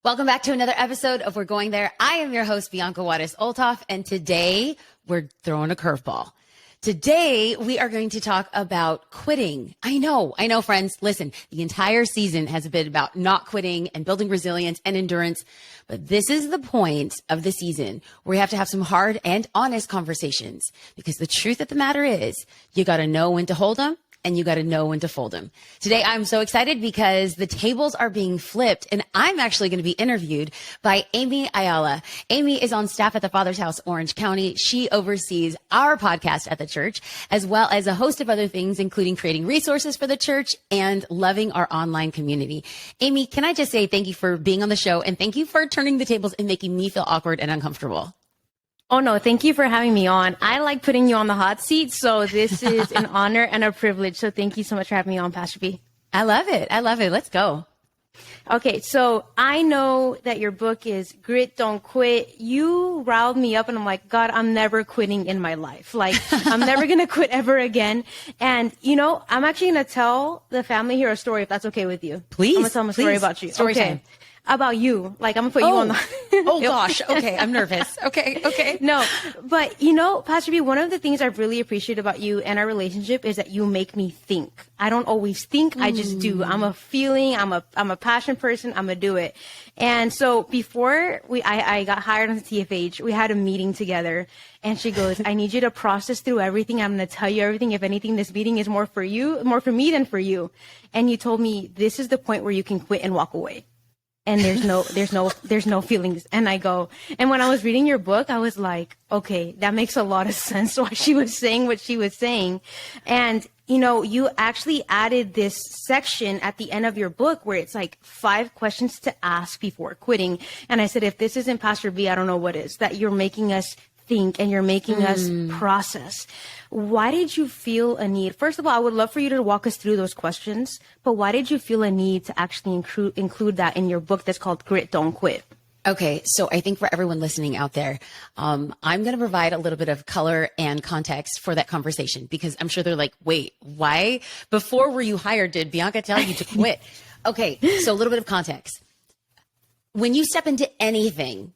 Welcome back to another episode of We're Going There. I am your host, Bianca Olthoff, and today we're throwing a curveball. Today, we are going to talk about quitting. I know, friends. Listen, the entire season has been about not quitting and building resilience and endurance. But this is the point of the season where we have to have some hard and honest conversations, because the truth of the matter is you got to know when to hold them and you got to know when to fold them. Today, I'm so excited because the tables are being flipped, and I'm actually going to be interviewed by Amy Ayala. Amy is on staff at the Father's House, Orange County. She oversees our podcast at the church, as well as a host of other things, including creating resources for the church and loving our online community. Amy, can I just say thank you for being on the show, and thank you for turning the tables and making me feel awkward and uncomfortable. Oh, no, thank you for having me on. I like putting you on the hot seat, so this is an honor and a privilege. So thank you so much for having me on, Pastor B. I love it. Let's go. Okay, so I know that your book is Grit, Don't Quit. You riled me up, and I'm like, God, I'm never quitting in my life. Like, I'm never going to quit ever again. And, I'm actually going to tell the family here a story, if that's okay with you. Please. I'm going to tell them a story about you. Story time. About you. Like, I'm going to put you on the... Oh, gosh. Okay. I'm nervous. Okay. No, but Pastor B, one of the things I really appreciate about you and our relationship is that you make me think. I don't always think. I just do. I'm a feeling. I'm a passion person. I'm going to do it. And so before I got hired on the TFH, we had a meeting together, and she goes, I need you to process through everything. I'm going to tell you everything. If anything, this meeting is more for me than for you. And you told me this is the point where you can quit and walk away. And there's no feelings. And I go, and when I was reading your book, I was like, okay, that makes a lot of sense why she was saying what she was saying. And, you actually added this section at the end of your book where it's like 5 questions to ask before quitting. And I said, if this isn't Pastor B, I don't know what is, that you're making us think and you're making us process. Why did you feel a need? First of all, I would love for you to walk us through those questions, but why did you feel a need to actually include that in your book that's called Grit, Don't Quit? Okay. So I think for everyone listening out there, I'm going to provide a little bit of color and context for that conversation, because I'm sure they're like, wait, why? Before were you hired? Did Bianca tell you to quit? Okay. So a little bit of context. When you step into anything,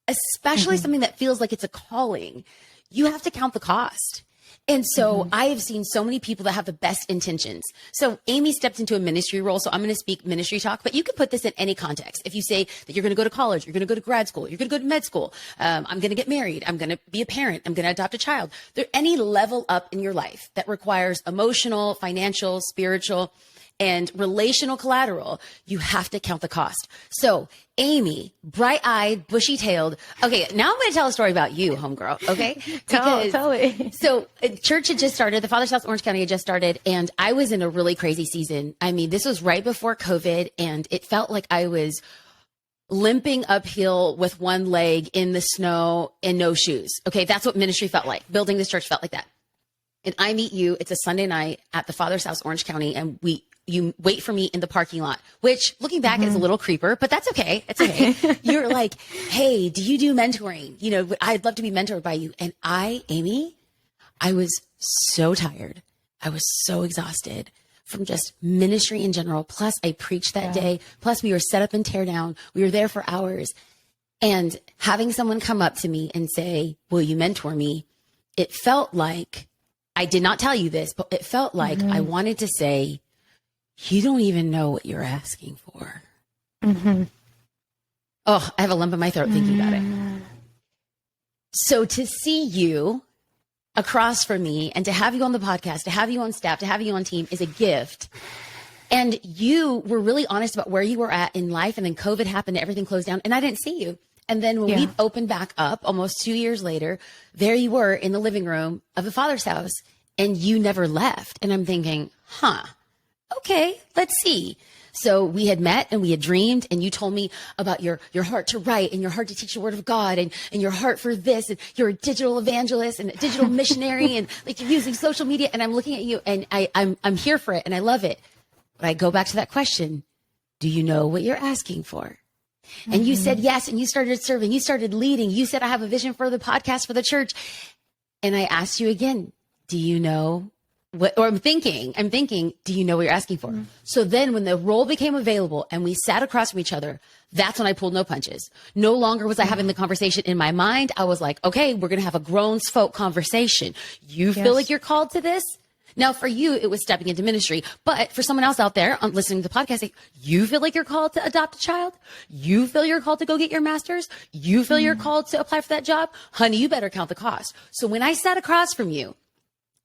especially something that feels like it's a calling, you have to count the cost. And so I have seen so many people that have the best intentions. So Amy stepped into a ministry role. So I'm going to speak ministry talk, but you could put this in any context. If you say that you're going to go to college, you're going to go to grad school, you're going to go to med school, I'm going to get married, I'm going to be a parent, I'm going to adopt a child. There any level up in your life that requires emotional, financial, spiritual, and relational collateral, you have to count the cost. So Amy, bright-eyed, bushy-tailed. Okay, now I'm going to tell a story about you, homegirl, okay? Tell it. So church had just started. The Father's House, Orange County had just started, and I was in a really crazy season. I mean, this was right before COVID, and it felt like I was limping uphill with one leg in the snow and no shoes. Okay, that's what ministry felt like. Building this church felt like that. And I meet you. It's a Sunday night at the Father's House, Orange County, and you wait for me in the parking lot, which looking back is a little creeper, but that's okay. It's okay. You're like, hey, do you do mentoring? I'd love to be mentored by you. And Amy, I was so tired. I was so exhausted from just ministry in general. Plus I preached that day. Plus we were set up and tear down. We were there for hours. And having someone come up to me and say, will you mentor me? It felt like, I did not tell you this, but it felt like I wanted to say, you don't even know what you're asking for. Oh, I have a lump in my throat thinking about it. So to see you across from me and to have you on the podcast, to have you on staff, to have you on team is a gift. And you were really honest about where you were at in life. And then COVID happened, everything closed down, and I didn't see you. And then when we opened back up almost 2 years later, there you were in the living room of the Father's House, and you never left. And I'm thinking, okay, let's see. So we had met and we had dreamed, and you told me about your heart to write and your heart to teach the word of God and your heart for this. And you're a digital evangelist and a digital missionary and like you're using social media. And I'm looking at you and I'm here for it and I love it. But I go back to that question. Do you know what you're asking for? And you said yes. And you started serving. You started leading. You said, I have a vision for the podcast for the church. And I asked you again, do you know or I'm thinking, do you know what you're asking for? So then when the role became available and we sat across from each other, that's when I pulled no punches. No longer was I having the conversation in my mind. I was like, okay, we're going to have a grown folk conversation. You feel like you're called to this? Now, for you, it was stepping into ministry. But for someone else out there listening to the podcast, like, you feel like you're called to adopt a child? You feel you're called to go get your master's? You feel you're called to apply for that job? Honey, you better count the cost. So when I sat across from you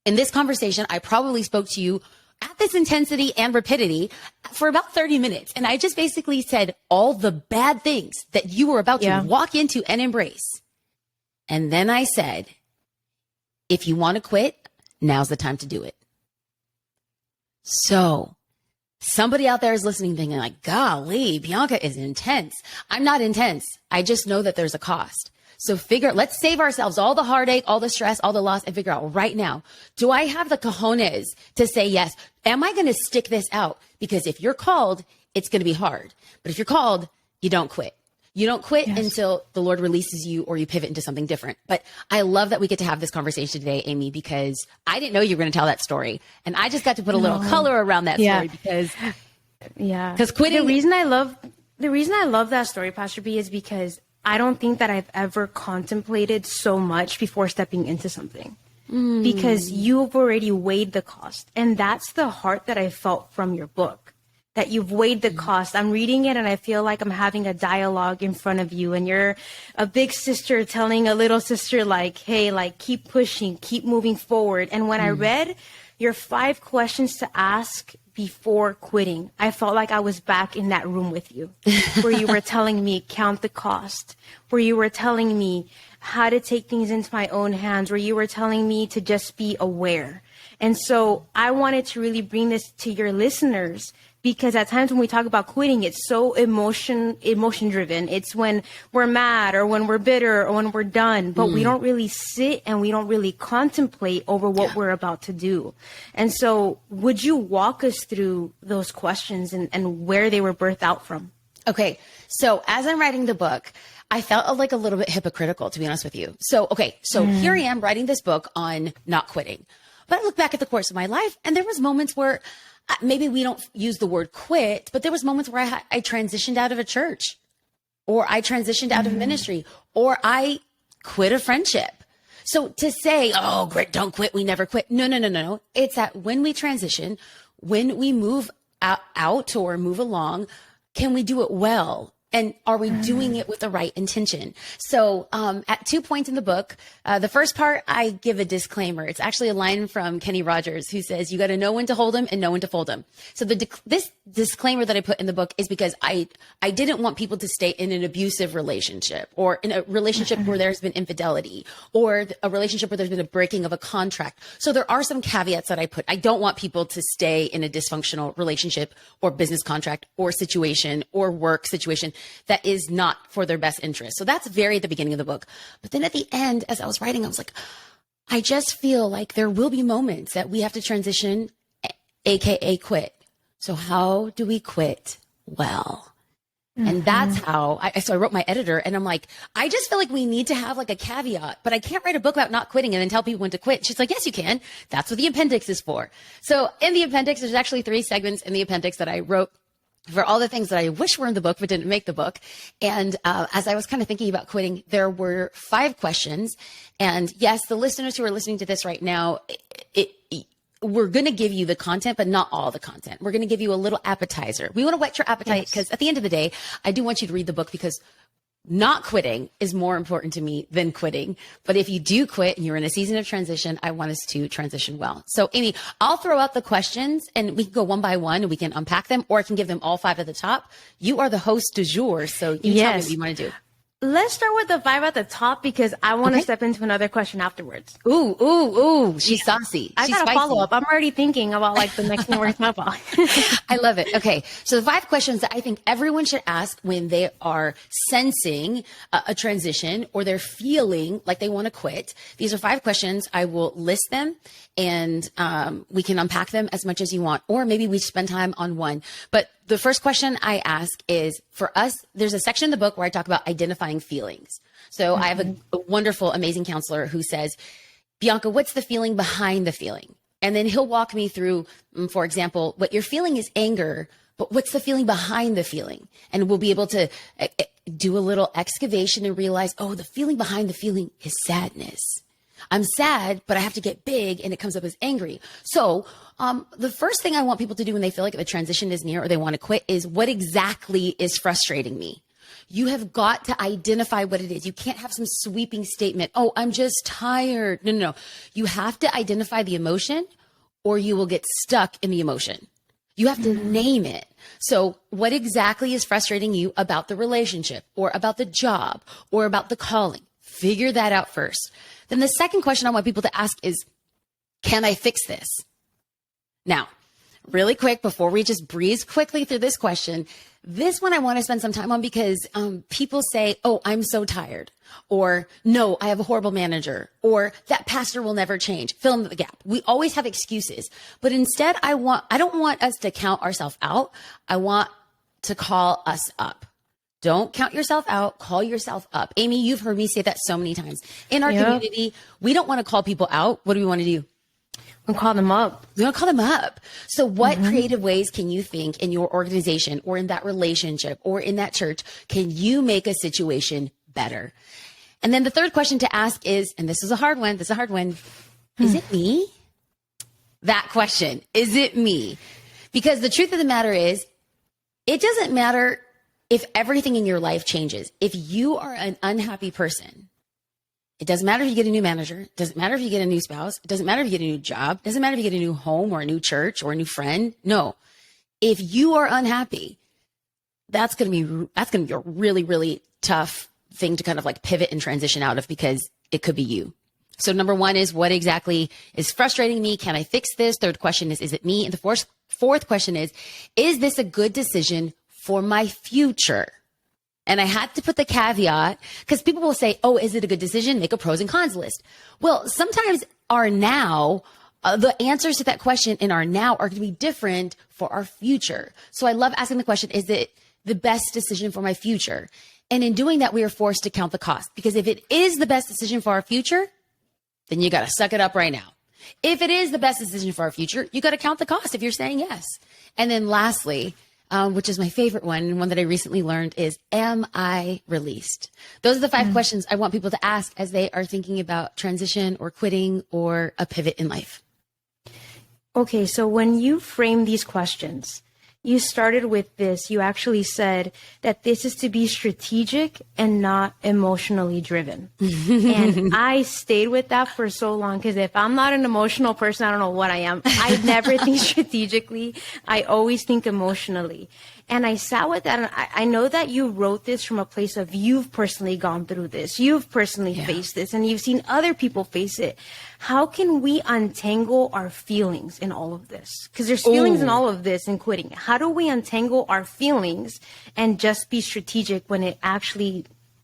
in this conversation, I probably spoke to you at this intensity and rapidity for about 30 minutes. And I just basically said all the bad things that you were about to walk into and embrace. And then I said, if you want to quit, now's the time to do it. So somebody out there is listening thinking like, golly, Bianca is intense. I'm not intense. I just know that there's a cost. So let's save ourselves all the heartache, all the stress, all the loss, and figure out right now, do I have the cojones to say yes? Am I going to stick this out? Because if you're called, it's going to be hard. But if you're called, you don't quit. You don't quit until the Lord releases you or you pivot into something different. But I love that we get to have this conversation today, Amy, because I didn't know you were going to tell that story. And I just got to put a little color around that story because quitting. The reason I love that story, Pastor B, is because I don't think that I've ever contemplated so much before stepping into something. Because you've already weighed the cost. And that's the heart that I felt from your book, that you've weighed the cost. I'm reading it and I feel like I'm having a dialogue in front of you, and you're a big sister telling a little sister like, hey, like, keep pushing, keep moving forward. And when I read your 5 questions to ask before quitting, I felt like I was back in that room with you, where you were telling me, count the cost, where you were telling me how to take things into my own hands, where you were telling me to just be aware. And so I wanted to really bring this to your listeners, because at times when we talk about quitting, it's so emotion driven. It's when we're mad or when we're bitter or when we're done, but we don't really sit and we don't really contemplate over what we're about to do. And so would you walk us through those questions and where they were birthed out from? Okay. So as I'm writing the book, I felt like a little bit hypocritical, to be honest with you. So here I am writing this book on not quitting. But I look back at the course of my life and there was moments where maybe we don't use the word quit, but there was moments where I transitioned out of a church, or I transitioned out of ministry, or I quit a friendship. So to say, oh, great, don't quit, we never quit. No. It's that when we transition, when we move out or move along, can we do it well? And are we doing it with the right intention? So at 2 points in the book, the first part, I give a disclaimer. It's actually a line from Kenny Rogers, who says, you got to know when to hold them and know when to fold them. So this disclaimer that I put in the book is because I didn't want people to stay in an abusive relationship, or in a relationship where there's been infidelity, or a relationship where there's been a breaking of a contract. So there are some caveats that I put. I don't want people to stay in a dysfunctional relationship or business contract or situation or work situation that is not for their best interest. So that's very at the beginning of the book. But then at the end, as I was writing, I was like, I just feel like there will be moments that we have to transition, AKA quit. So how do we quit well? And that's how so I wrote my editor, and I'm like, I just feel like we need to have like a caveat, but I can't write a book about not quitting and then tell people when to quit. She's like, yes, you can. That's what the appendix is for. So in the appendix, there's actually 3 segments in the appendix that I wrote for all the things that I wish were in the book, but didn't make the book. And as I was kind of thinking about quitting, there were 5 questions. And yes, the listeners who are listening to this right now, we're going to give you the content, but not all the content. We're going to give you a little appetizer. We want to whet your appetite, because at the end of the day, I do want you to read the book, because not quitting is more important to me than quitting. But if you do quit and you're in a season of transition, I want us to transition well. So Amy, I'll throw out the questions and we can go one by one and we can unpack them, or I can give them all 5 at the top. You are the host du jour, so you tell me what you want to do. Let's start with the 5 at the top, because I want to step into another question afterwards. Ooh. She's saucy. I got a follow-up. I'm already thinking about like the next thing we're going to talk about. I love it. Okay. So the 5 questions that I think everyone should ask when they are sensing a transition or they're feeling like they want to quit. These are 5 questions. I will list them and we can unpack them as much as you want, or maybe we spend time on one. But the first question I ask is, for us, there's a section in the book where I talk about identifying feelings. So I have a wonderful, amazing counselor who says, Bianca, what's the feeling behind the feeling? And then he'll walk me through, for example, what you're feeling is anger, but what's the feeling behind the feeling? And we'll be able to do a little excavation and realize, oh, the feeling behind the feeling is sadness. I'm sad, but I have to get big and it comes up as angry. So the first thing I want people to do when they feel like the transition is near or they want to quit is, what exactly is frustrating me? You have got to identify what it is. You can't have some sweeping statement. Oh, I'm just tired. No. You have to identify the emotion or you will get stuck in the emotion. You have to name it. So what exactly is frustrating you about the relationship or about the job or about the calling? Figure that out first. Then the second question I want people to ask is, can I fix this? Now, really quick, before we just breeze quickly through this question, this one I want to spend some time on because people say, oh, I'm so tired, or no, I have a horrible manager, or that pastor will never change. Fill in the gap. We always have excuses, but instead I don't want us to count ourselves out. I want to call us up. Don't count yourself out, call yourself up. Amy, you've heard me say that so many times. In our community, we don't want to call people out. What do we want to do? And call them up. We want to call them up. So what creative ways can you think in your organization or in that relationship or in that church, can you make a situation better? And then the third question to ask is, and this is a hard one, is it me? That question, is it me? Because the truth of the matter is, it doesn't matter if everything in your life changes. If you are an unhappy person, it doesn't matter if you get a new manager. It doesn't matter if you get a new spouse. It doesn't matter if you get a new job. It doesn't matter if you get a new home or a new church or a new friend. No. If you are unhappy, that's going to be a really, really tough thing to kind of like pivot and transition out of, because it could be you. So number one is, what exactly is frustrating me? Can I fix this? Third question is it me? And the fourth question is this a good decision for my future? And I had to put the caveat because people will say, oh, is it a good decision? Make a pros and cons list. Well, sometimes our now, the answers to that question in our now are going to be different for our future. So I love asking the question, is it the best decision for my future? And in doing that, we are forced to count the cost, because if it is the best decision for our future, then you got to suck it up right now. If it is the best decision for our future, you got to count the cost if you're saying yes. And then lastly, which is my favorite one, and one that I recently learned, is, am I released? Those are the 5 questions I want people to ask as they are thinking about transition or quitting or a pivot in life. Okay, so when you frame these questions, you started with this. You actually said that this is to be strategic and not emotionally driven. And I stayed with that for so long, because if I'm not an emotional person, I don't know what I am. I never think strategically. I always think emotionally. And I sat with that, and I know that you wrote this from a place of, you've personally gone through this. You've personally faced this, and you've seen other people face it. How can we untangle our feelings in all of this? Because there's feelings in all of this, in quitting. How do we untangle our feelings and just be strategic when it actually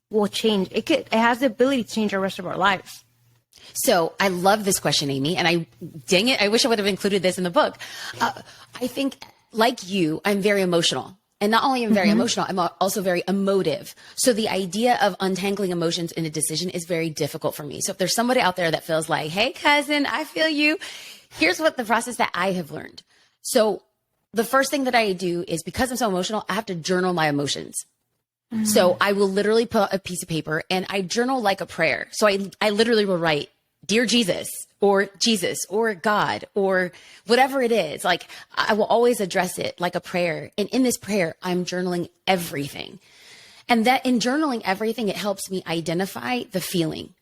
will change? It has the ability to change the rest of our lives. So I love this question, Amy. And dang it, I wish I would have included this in the book. I think, like you, I'm very emotional. And not only am I very emotional, I'm also very emotive. So the idea of untangling emotions in a decision is very difficult for me. So if there's somebody out there that feels like, hey, cousin, I feel you. Here's what the process that I have learned. So the first thing that I do is, because I'm so emotional, I have to journal my emotions. So I will literally put a piece of paper and I journal like a prayer. So I literally will write, Dear Jesus or God or whatever it is. Like, I will always address it like a prayer. And in this prayer, I'm journaling everything. And that in journaling everything, it helps me identify the feeling.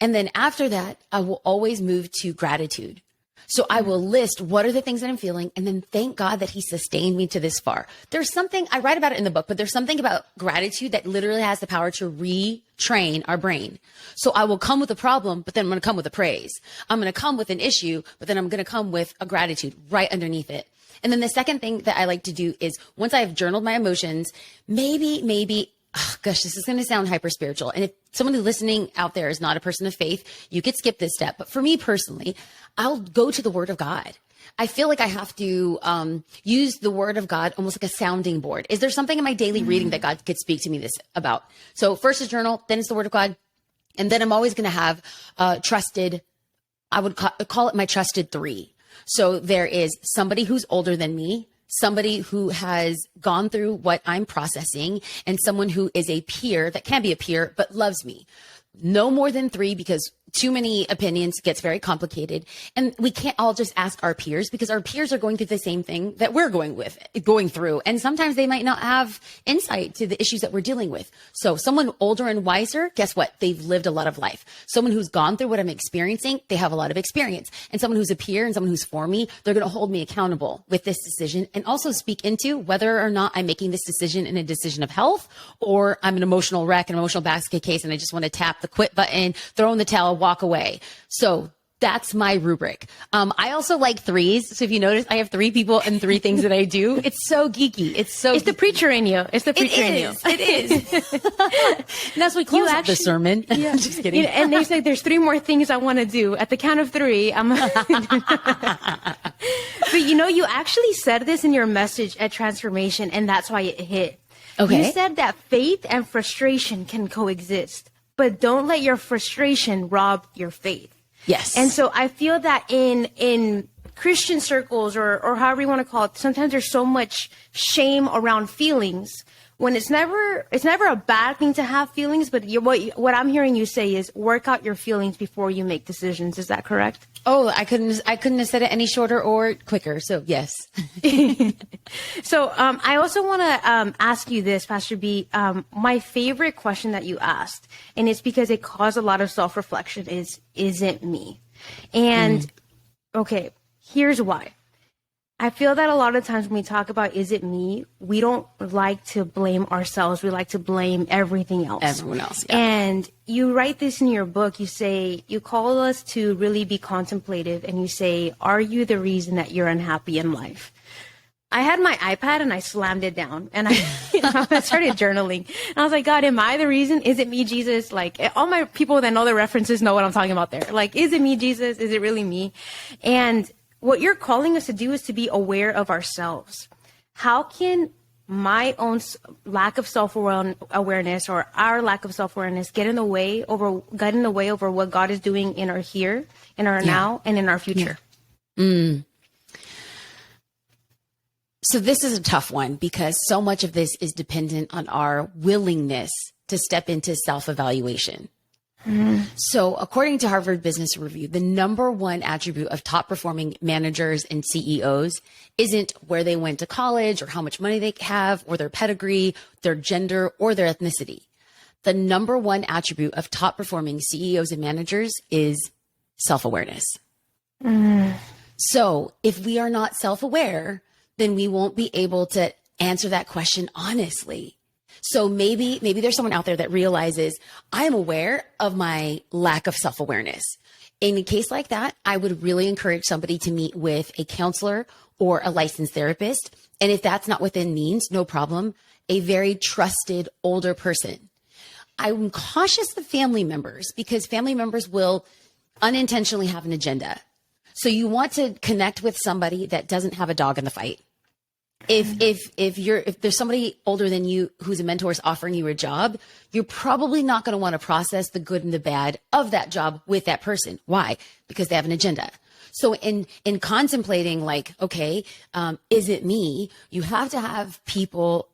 And then after that, I will always move to gratitude. So I will list what are the things that I'm feeling, and then thank God that he sustained me to this far. There's something, I write about it in the book, but there's something about gratitude that literally has the power to retrain our brain. So I will come with a problem, but then I'm going to come with a praise. I'm going to come with an issue, but then I'm going to come with a gratitude right underneath it. And then the second thing that I like to do is, once I've journaled my emotions, maybe, oh gosh, this is going to sound hyper spiritual. And if someone who's listening out there is not a person of faith, you could skip this step. But for me personally, I'll go to the Word of God. I feel like I have to use the Word of God almost like a sounding board. Is there something in my daily reading that God could speak to me this about? So first is journal, then it's the Word of God. And then I'm always going to have trusted, I would call it my trusted 3. So there is somebody who's older than me, somebody who has gone through what I'm processing, and someone who is a peer that can be a peer, but loves me. No more than 3, because too many opinions gets very complicated. And we can't all just ask our peers, because our peers are going through the same thing that we're going through. And sometimes they might not have insight to the issues that we're dealing with. So someone older and wiser, guess what? They've lived a lot of life. Someone who's gone through what I'm experiencing, they have a lot of experience. And someone who's a peer and someone who's for me, they're going to hold me accountable with this decision and also speak into whether or not I'm making this decision in a decision of health, or I'm an emotional wreck, an emotional basket case, and I just want to tap the quit button, throw in the towel, walk away. So that's my rubric. I also like 3s. So if you notice, I have 3 people and 3 things that I do. It's so geeky. It's the preacher in you. It's the preacher in you. It is. And that's what we close up the sermon. Yeah. Just kidding. And they say there's 3 more things I want to do. At the count of 3, But you actually said this in your message at Transformation, and that's why it hit. Okay. You said that faith and frustration can coexist, but don't let your frustration rob your faith. Yes. And so I feel that in Christian circles, or however you want to call it, sometimes there's so much shame around feelings, when it's never a bad thing to have feelings. But what I'm hearing you say is work out your feelings before you make decisions. Is that correct? Oh, I couldn't have said it any shorter or quicker. So yes. So I also want to ask you this, Pastor B. My favorite question that you asked, and it's because it caused a lot of self-reflection, is it me? And okay, here's why. I feel that a lot of times when we talk about is it me, we don't like to blame ourselves. We like to blame everything else. Everyone else. Yeah. And you write this in your book. You say, you call us to really be contemplative, and you say, are you the reason that you're unhappy in life? I had my iPad and I slammed it down, and I started journaling. And I was like, God, am I the reason? Is it me, Jesus? Like, all my people that know the references know what I'm talking about there. Like, is it me, Jesus? Is it really me? And what you're calling us to do is to be aware of ourselves. How can my own lack of self-awareness, or our lack of self-awareness, get in the way over what God is doing in our here, in our now, and in our future? Yeah. So this is a tough one, because so much of this is dependent on our willingness to step into self-evaluation. So according to Harvard Business Review, the number 1 attribute of top performing managers and CEOs isn't where they went to college, or how much money they have, or their pedigree, their gender, or their ethnicity. The number 1 attribute of top performing CEOs and managers is self-awareness. So if we are not self-aware, then we won't be able to answer that question honestly. So maybe there's someone out there that realizes I am aware of my lack of self-awareness. In a case like that, I would really encourage somebody to meet with a counselor or a licensed therapist. And if that's not within means, no problem, a very trusted older person. I'm cautious of family members, because family members will unintentionally have an agenda. So you want to connect with somebody that doesn't have a dog in the fight. If there's somebody older than you who's a mentor is offering you a job, you're probably not going to want to process the good and the bad of that job with that person. Why? Because they have an agenda. So in contemplating, like, okay, is it me? You have to have people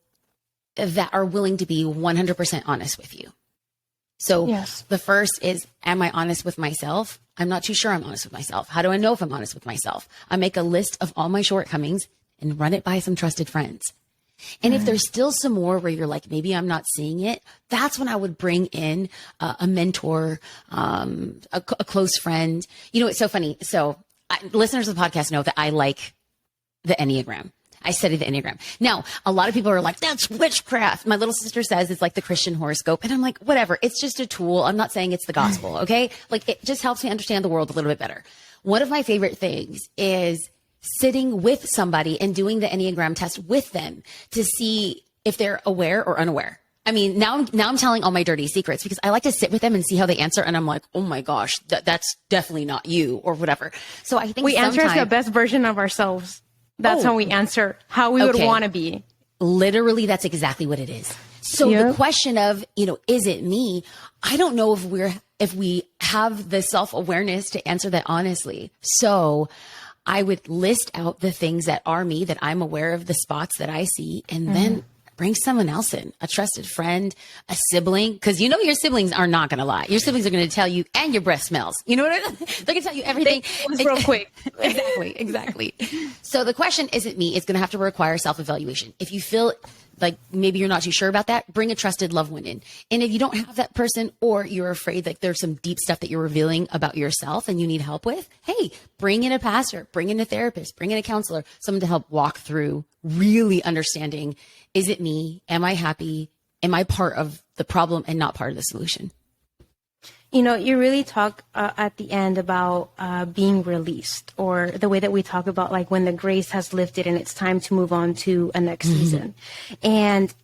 that are willing to be 100% honest with you. So yes. The first is, am I honest with myself? I'm not too sure I'm honest with myself. How do I know if I'm honest with myself? I make a list of all my shortcomings and run it by some trusted friends. And if there's still some more where you're like, maybe I'm not seeing it, that's when I would bring in a mentor, a close friend. You know, it's so funny. So listeners of the podcast know that I like the Enneagram. I study the Enneagram. Now, a lot of people are like, that's witchcraft. My little sister says it's like the Christian horoscope. And I'm like, whatever. It's just a tool. I'm not saying it's the gospel. Okay. Like, it just helps me understand the world a little bit better. One of my favorite things is sitting with somebody and doing the Enneagram test with them to see if they're aware or unaware. I mean, now I'm telling all my dirty secrets, because I like to sit with them and see how they answer. And I'm like, oh my gosh, that's definitely not you, or whatever. So I think we answer as the best version of ourselves. That's how we answer how we would want to be. Literally, that's exactly what it is. So the question of, is it me? I don't know if we have the self-awareness to answer that honestly. So I would list out the things that are me, that I'm aware of, the spots that I see, and then bring someone else in, a trusted friend, a sibling, because you know your siblings are not going to lie. Your siblings are going to tell you, and your breath smells. You know what I mean? They're going to tell you everything. Real quick. Exactly. So the question isn't me. It's going to have to require self-evaluation. If you feel like maybe you're not too sure about that, bring a trusted loved one in. And if you don't have that person, or you're afraid that there's some deep stuff that you're revealing about yourself and you need help with, hey, bring in a pastor, bring in a therapist, bring in a counselor, someone to help walk through really understanding, is it me? Am I happy? Am I part of the problem and not part of the solution? You know, you really talk at the end about being released, or the way that we talk about like when the grace has lifted and it's time to move on to a next season. And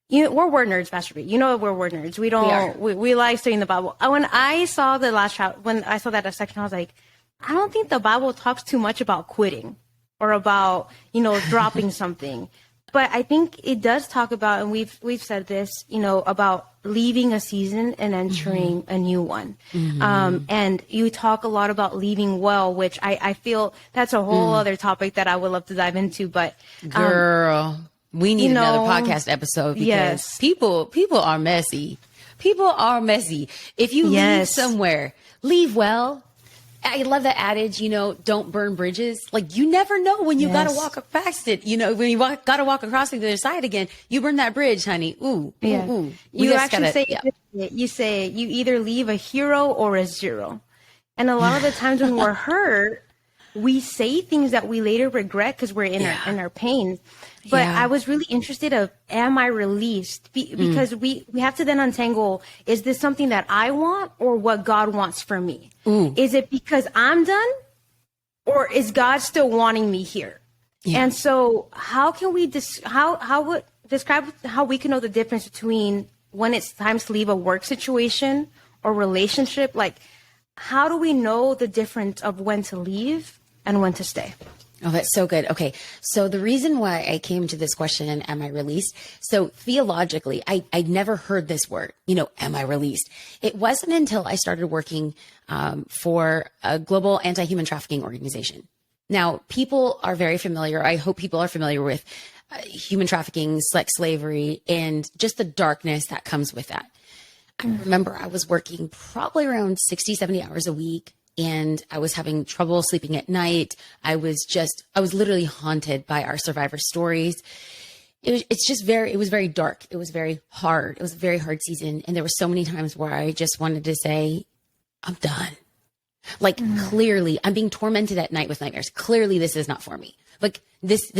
you know, we're word nerds, Pastor B. You know, we're word nerds. We like studying the Bible. When I saw the last chapter, when I saw that section, I was like, I don't think the Bible talks too much about quitting or about, you know, dropping something. But I think it does talk about, and we've said this, you know, about leaving a season and entering a new one. And you talk a lot about leaving well, which I feel that's a whole other topic that I would love to dive into. But girl, we need another podcast episode, because people are messy. People are messy. If you leave somewhere, leave well. I love that adage, you know, don't burn bridges. Like, you never know when you got to walk past it. You know, when you got to walk across to the other side again, you burn that bridge, honey. Ooh. You actually say you either leave a hero or a zero. And a lot of the times when we're hurt, we say things that we later regret because we're in our pain. But I was really interested of, am I released? Because we have to then untangle, is this something that I want or what God wants for me? Is it because I'm done, or is God still wanting me here? And so how can we describe how we can know the difference between when it's time to leave a work situation or relationship? Like, how do we know the difference of when to leave and when to stay? Oh, that's so good. Okay. So the reason why I came to this question, am I released? So theologically, I'd never heard this word, you know, am I released? It wasn't until I started working for a global anti-human trafficking organization. Now, people are very familiar. I hope people are familiar with human trafficking, sex slavery, and just the darkness that comes with that. I remember I was working probably around 60, 70 hours a week. And I was having trouble sleeping at night. I was literally haunted by our survivor stories. It was very dark. It was very hard. It was a very hard season. And there were so many times where I just wanted to say, I'm done. Like, clearly I'm being tormented at night with nightmares. Clearly this is not for me. Like this,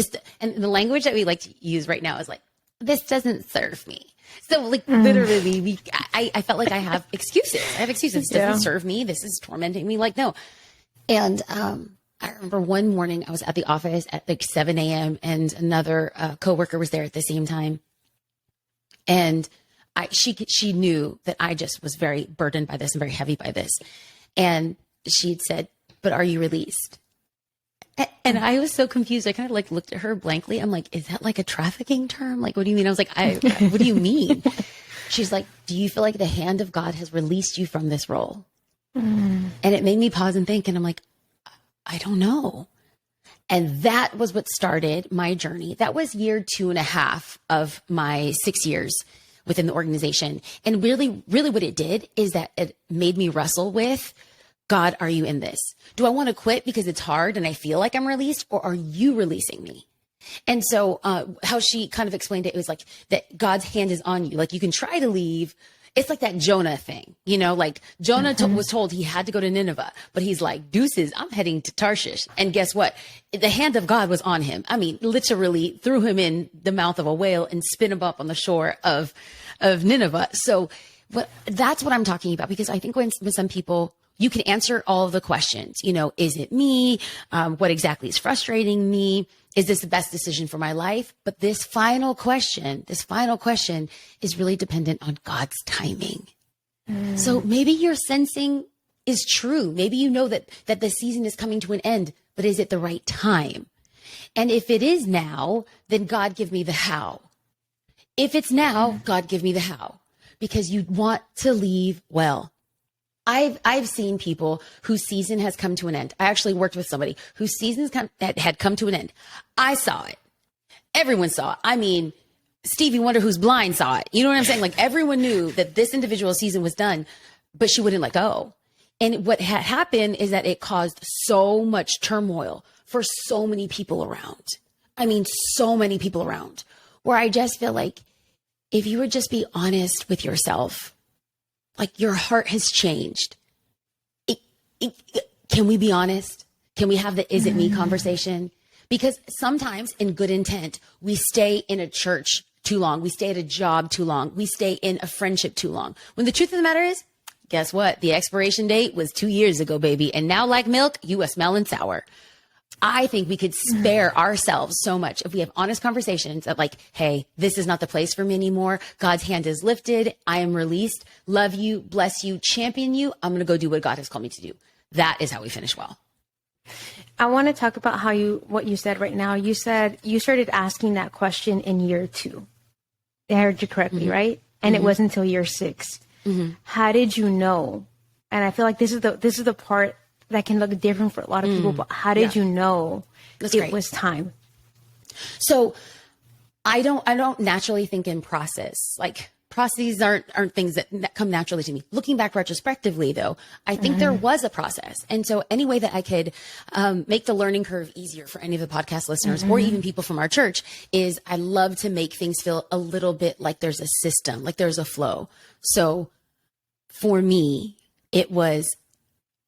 and the language that we like to use right now is like, this doesn't serve me. So like literally I felt like I have excuses. I have excuses. This doesn't serve me. This is tormenting me. Like, no. And I remember one morning I was at the office at like 7 a.m. and another coworker was there at the same time. And she knew that I just was very burdened by this and very heavy by this. And she'd said, but are you released? And I was so confused. I kind of like looked at her blankly. I'm like, is that like a trafficking term? Like, what do you mean? I was like, what do you mean? She's like, do you feel like the hand of God has released you from this role? And it made me pause and think. And I'm like, I don't know. And that was what started my journey. That was year 2.5 of my 6 years within the organization. And really, really what it did is that it made me wrestle with, God, are you in this? Do I want to quit because it's hard and I feel like I'm released, or are you releasing me? And so how she kind of explained it, it was like that God's hand is on you. Like, you can try to leave. It's like that Jonah thing, you know, like Jonah was told he had to go to Nineveh, but he's like, deuces, I'm heading to Tarshish. And guess what? The hand of God was on him. I mean, literally threw him in the mouth of a whale and spit him up on the shore of Nineveh. So that's what I'm talking about, because I think when some people, you can answer all of the questions, you know, is it me? What exactly is frustrating me? Is this the best decision for my life? But this final question is really dependent on God's timing. So maybe your sensing is true. Maybe you know that the season is coming to an end, but is it the right time? And if it is now, then God, give me the how. If it's now, God, give me the how, because you want to leave well. I've seen people whose season has come to an end. I actually worked with somebody whose season had come to an end. I saw it. Everyone saw it. I mean, Stevie Wonder, who's blind, saw it. You know what I'm saying? Like, everyone knew that this individual's season was done, but she wouldn't let go. And what had happened is that it caused so much turmoil for so many people around. I mean, so many people around, where I just feel like if you would just be honest with yourself, like, your heart has changed. Can we be honest? Can we have the is it me conversation? Because sometimes in good intent, we stay in a church too long. We stay at a job too long. We stay in a friendship too long. When the truth of the matter is, guess what? The expiration date was 2 years ago, baby. And now, like milk, you are smelling sour. I think we could spare ourselves so much if we have honest conversations of like, hey, this is not the place for me anymore. God's hand is lifted. I am released. Love you, bless you, champion you. I'm going to go do what God has called me to do. That is how we finish well. I want to talk about what you said right now. You said you started asking that question in year 2. I heard you correctly, right? And it wasn't until year 6. How did you know? And I feel like this is the part that can look different for a lot of people, but how did you know it was time? So I don't naturally think in process. Like, processes aren't things that come naturally to me. Looking back retrospectively, though, I think there was a process. And so any way that I could make the learning curve easier for any of the podcast listeners or even people from our church is I love to make things feel a little bit like there's a system, like there's a flow. So for me, it was,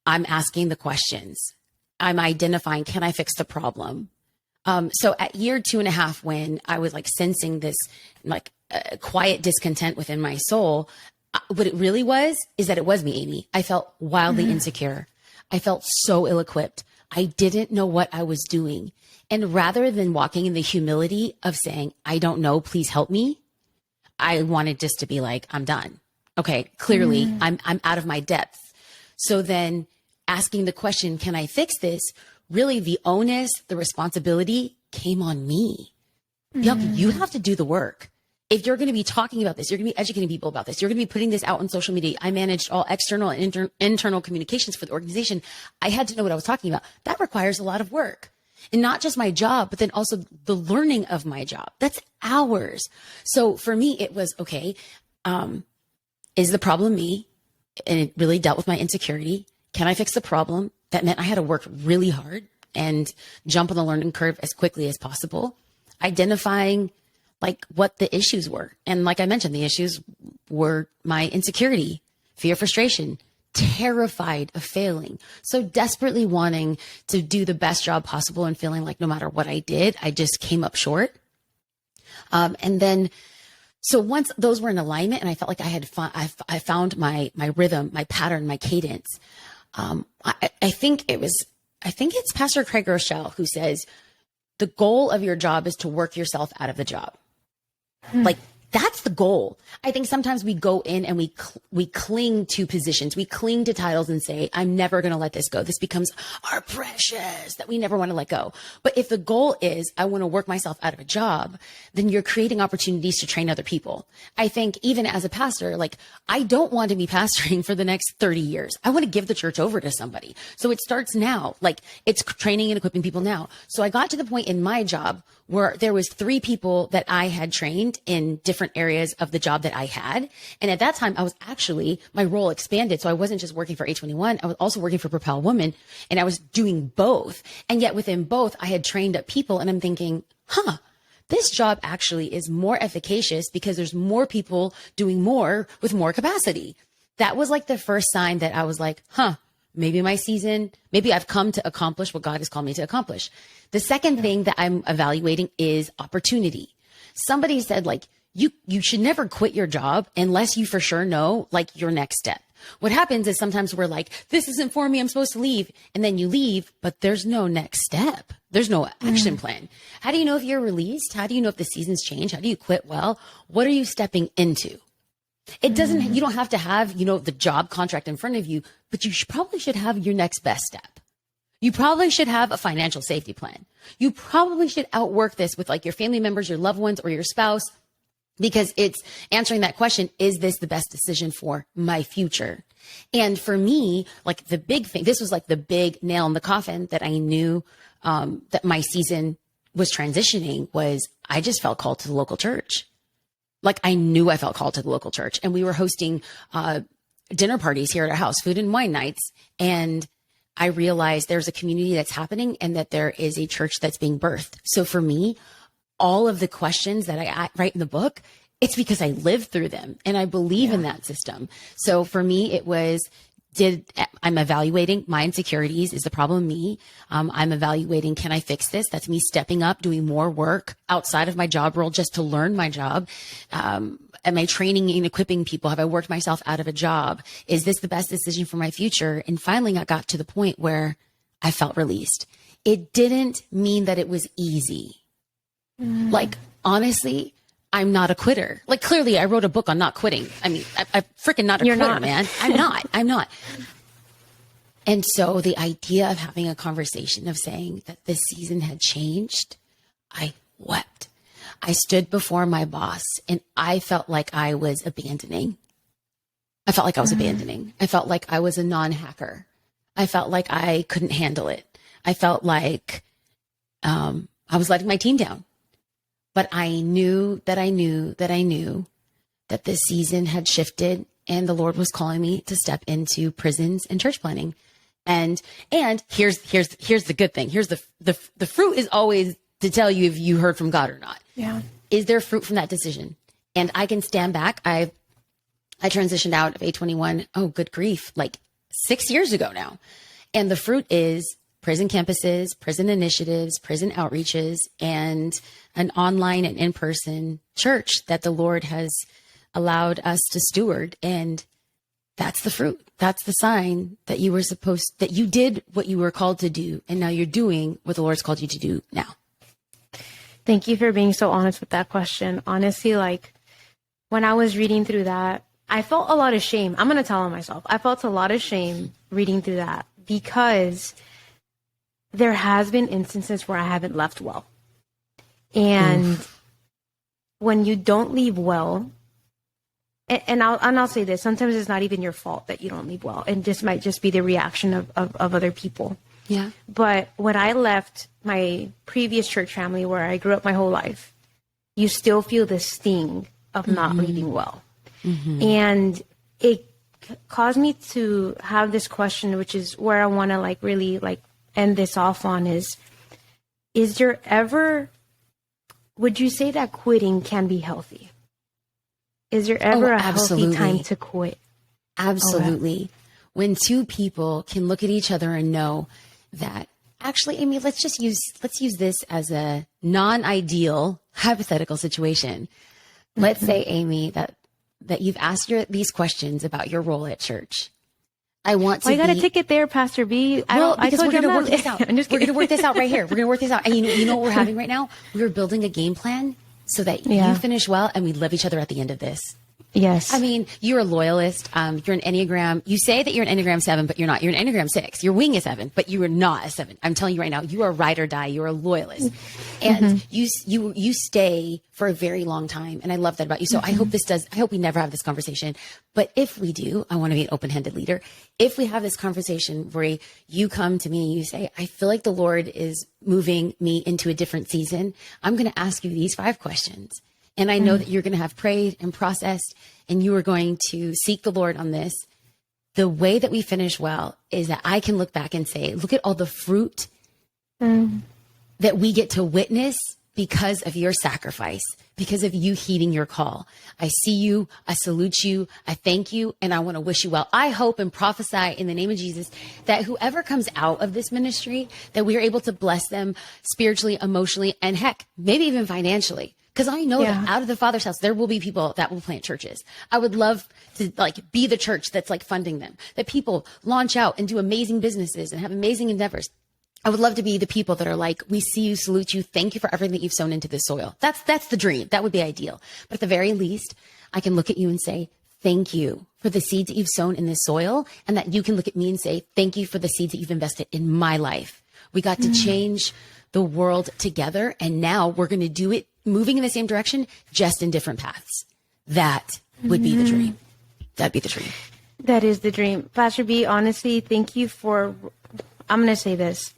I'm asking the questions. I'm identifying, can I fix the problem? So at year 2.5, when I was like sensing this like quiet discontent within my soul, what it really was is that it was me, Amy. I felt wildly insecure. I felt so ill-equipped. I didn't know what I was doing. And rather than walking in the humility of saying, I don't know, please help me, I wanted just to be like, I'm done. Okay, clearly I'm out of my depth. So then asking the question, can I fix this? Really, the onus, the responsibility came on me. Bianca, you have to do the work. If you're going to be talking about this, you're going to be educating people about this, you're going to be putting this out on social media. I managed all external and internal communications for the organization. I had to know what I was talking about. That requires a lot of work. And not just my job, but then also the learning of my job. That's hours. So for me, it was, okay, is the problem me? And it really dealt with my insecurity. Can I fix the problem? That meant I had to work really hard and jump on the learning curve as quickly as possible, identifying like what the issues were. And like I mentioned, the issues were my insecurity, fear, frustration, terrified of failing. So desperately wanting to do the best job possible and feeling like no matter what I did, I just came up short. And then, so once those were in alignment and I felt like I found my rhythm, my pattern, my cadence. I think it's Pastor Craig Rochelle who says the goal of your job is to work yourself out of the job. Like, that's the goal. I think sometimes we go in and we cling to positions. We cling to titles and say, I'm never going to let this go. This becomes our precious that we never want to let go. But if the goal is, I want to work myself out of a job, then you're creating opportunities to train other people. I think even as a pastor, like, I don't want to be pastoring for the next 30 years. I want to give the church over to somebody. So it starts now. Like, it's training and equipping people now. So I got to the point in my job where there was 3 people that I had trained in different areas of the job that I had. And at that time, I was actually, my role expanded. So I wasn't just working for H21. I was also working for Propel Woman, and I was doing both. And yet within both, I had trained up people, and I'm thinking, this job actually is more efficacious because there's more people doing more with more capacity. That was like the first sign that I was like, maybe my season, maybe I've come to accomplish what God has called me to accomplish. The second thing that I'm evaluating is opportunity. Somebody said, like, you should never quit your job unless you for sure know, like, your next step. What happens is sometimes we're like, this isn't for me, I'm supposed to leave. And then you leave, but there's no next step. There's no action plan. How do you know if you're released? How do you know if the seasons change? How do you quit well? What are you stepping into? It doesn't, you don't have to have, the job contract in front of you, but you probably should have your next best step. You probably should have a financial safety plan. You probably should outwork this with like your family members, your loved ones, or your spouse, because it's answering that question, is this the best decision for my future? And for me, like the big thing, this was like the big nail in the coffin that I knew that my season was transitioning was I just felt called to the local church. Like I knew I felt called to the local church, and we were hosting dinner parties here at our house, food and wine nights. And I realized there's a community that's happening and that there is a church that's being birthed. So for me, all of the questions that I write in the book, it's because I lived through them and I believe in that system. So for me, it was, I'm evaluating my insecurities. Is the problem me? I'm evaluating, can I fix this? That's me stepping up, doing more work outside of my job role just to learn my job. Am I training and equipping people? Have I worked myself out of a job? Is this the best decision for my future? And finally, I got to the point where I felt released. It didn't mean that it was easy. Like, honestly, I'm not a quitter. Like, clearly, I wrote a book on not quitting. I mean, I'm freaking not a quitter, man. I'm not. And so the idea of having a conversation of saying that this season had changed, I wept. I stood before my boss and I felt like I was abandoning. I felt like I was a non-hacker. I felt like I couldn't handle it. I felt like I was letting my team down. But I knew that this season had shifted and the Lord was calling me to step into prisons and church planning. And here's the good thing. Here's the fruit is always to tell you if you heard from God or not. Yeah. Is there fruit from that decision? And I can stand back. I transitioned out of A21. Oh, good grief. Like 6 years ago now. And the fruit is prison campuses, prison initiatives, prison outreaches, and an online and in-person church that the Lord has allowed us to steward. And that's the fruit. That's the sign that that you did what you were called to do. And now you're doing what the Lord's called you to do now. Thank you for being so honest with that question. Honestly, like when I was reading through that, I felt a lot of shame. I'm going to tell on myself. I felt a lot of shame reading through that because there has been instances where I haven't left well. And when you don't leave well, and I'll say this, sometimes it's not even your fault that you don't leave well. And this might just be the reaction of other people. Yeah. But when I left my previous church family where I grew up my whole life, you still feel the sting of not leaving well. And it caused me to have this question, which is where I want to really end this off on is there ever, would you say that quitting can be healthy? Is there ever a healthy time to quit? Absolutely. Okay. When two people can look at each other and know that actually, Amy, let's use this as a non-ideal hypothetical situation. Let's say, Amy, that you've asked these questions about your role at church. I want to. You got to take it there, Pastor B. Because we're going to work this out. We're going to work this out right here. We're going to work this out. And you know what we're having right now? We're building a game plan so that you finish well and we love each other at the end of this. Yes. I mean, you're a loyalist. You're an Enneagram. You say that you're an Enneagram 7, but you're not. You're an Enneagram 6. Your wing is 7, but you are not a 7. I'm telling you right now, you are ride or die. You're a loyalist. And you stay for a very long time. And I love that about you. So I hope we never have this conversation. But if we do, I want to be an open-handed leader. If we have this conversation where you come to me and you say, I feel like the Lord is moving me into a different season, I'm going to ask you these 5 questions. And I know that you're going to have prayed and processed and you are going to seek the Lord on this. The way that we finish well is that I can look back and say, look at all the fruit that we get to witness because of your sacrifice, because of you heeding your call. I see you, I salute you, I thank you, and I want to wish you well. I hope and prophesy in the name of Jesus that whoever comes out of this ministry, that we are able to bless them spiritually, emotionally, and heck, maybe even financially. Because I know that out of the Father's house, there will be people that will plant churches. I would love to be the church that's funding them, that people launch out and do amazing businesses and have amazing endeavors. I would love to be the people that are like, we see you, salute you. Thank you for everything that you've sown into this soil. That's the dream. That would be ideal. But at the very least, I can look at you and say, thank you for the seeds that you've sown in this soil. And that you can look at me and say, thank you for the seeds that you've invested in my life. We got to change the world together. And now we're going to do it moving in the same direction, just in different paths. That would be the dream. That'd be the dream. That is the dream. Pastor B, honestly, thank you for, I'm going to say this.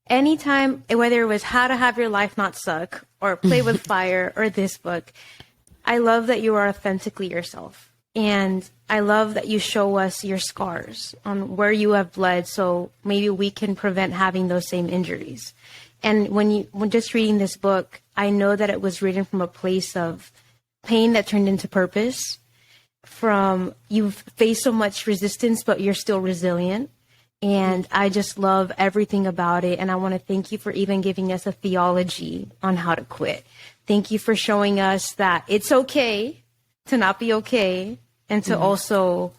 Anytime, whether it was How to Have Your Life Not Suck or Play with Fire or this book, I love that you are authentically yourself. And I love that you show us your scars on where you have bled so maybe we can prevent having those same injuries. And when just reading this book, I know that it was written from a place of pain that turned into purpose, from you've faced so much resistance, but you're still resilient. And I just love everything about it. And I want to thank you for even giving us a theology on how to quit. Thank you for showing us that it's okay to not be okay and to also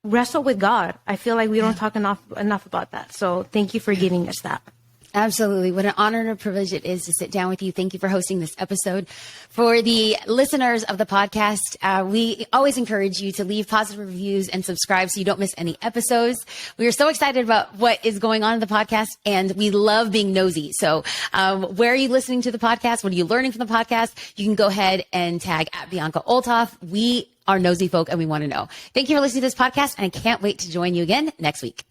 wrestle with God. I feel like we don't talk enough about that. So thank you for giving us that. Absolutely. What an honor and a privilege it is to sit down with you. Thank you for hosting this episode. For the listeners of the podcast, we always encourage you to leave positive reviews and subscribe so you don't miss any episodes. We are so excited about what is going on in the podcast, and we love being nosy. So where are you listening to the podcast? What are you learning from the podcast? You can go ahead and tag at Bianca Olthoff. We are nosy folk and we want to know. Thank you for listening to this podcast, and I can't wait to join you again next week.